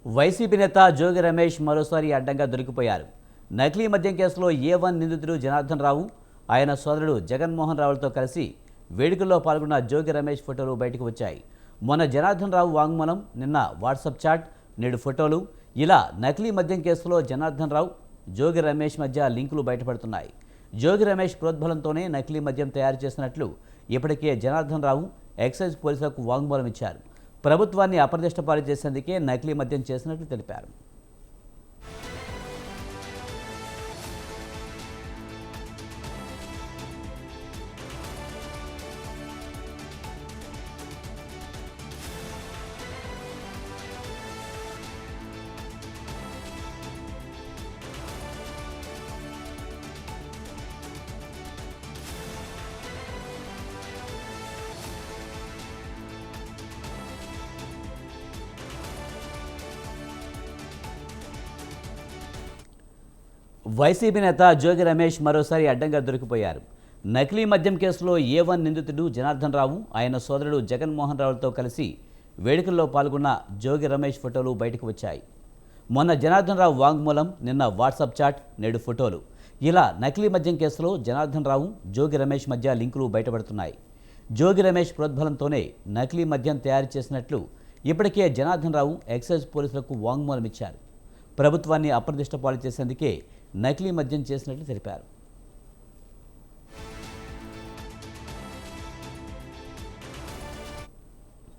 YCP నేత జోగి రమేష్ మరోసారి అడ్డంగా దొరికిపోయారు. నకిలీ మద్యం కేసులో ఏ1 నిందితుడు జనార్దన్ రావు, ఆయన సోదరుడు జగన్మోహన్ రావులతో కలిసి వేడుకల్లో పాల్గొన్న జోగి రమేష్ ఫోటోలు బయటకు వచ్చాయి. మొన్న జనార్దన్ రావు వాంగ్మూలం, నిన్న వాట్సాప్ చాట్, నేడు ఫోటోలు, ఇలా నకిలీ మద్యం కేసులో జనార్దన్ రావు, జోగి రమేష్ మధ్య లింకులు బయటపడుతున్నాయి. జోగి రమేష్ ప్రోద్బలంతోనే నకిలీ మద్యం తయారు చేసినట్లు ఇప్పటికే జనార్దన్ రావు ఎక్సైజ్ పోలీసులకు వాంగ్మూలం ఇచ్చారు. ప్రభుత్వాన్ని అప్రదిష్టపాలు చేసేందుకే నకిలీ మద్యం చేసినట్లు తెలిపారు. వైసీపీ నేత జోగి రమేష్ మరోసారి అడ్డంగా దొరికిపోయారు. నకిలీ మద్యం కేసులో ఏ1 నిందితుడు జనార్దన్ రావు, ఆయన సోదరుడు జగన్మోహన్ రావులతో కలిసి వేడుకల్లో పాల్గొన్న జోగి రమేష్ ఫోటోలు బయటకు వచ్చాయి. మొన్న జనార్దన్ రావు వాంగ్మూలం, నిన్న వాట్సాప్ చాట్, నేడు ఫోటోలు, ఇలా నకిలీ మద్యం కేసులో జనార్దన్ రావు, జోగి రమేష్ మధ్య లింకులు బయటపడుతున్నాయి. జోగి రమేష్ ప్రోద్బలంతోనే నకిలీ మద్యం తయారు చేసినట్లు ఇప్పటికే జనార్దన్ రావు ఎక్సైజ్ పోలీసులకు వాంగ్మూలం ఇచ్చారు. ప్రభుత్వాన్ని అప్రదిష్టపాలు చేసేందుకే నకిలీ మద్యం చేసినట్లు తెలిపారు.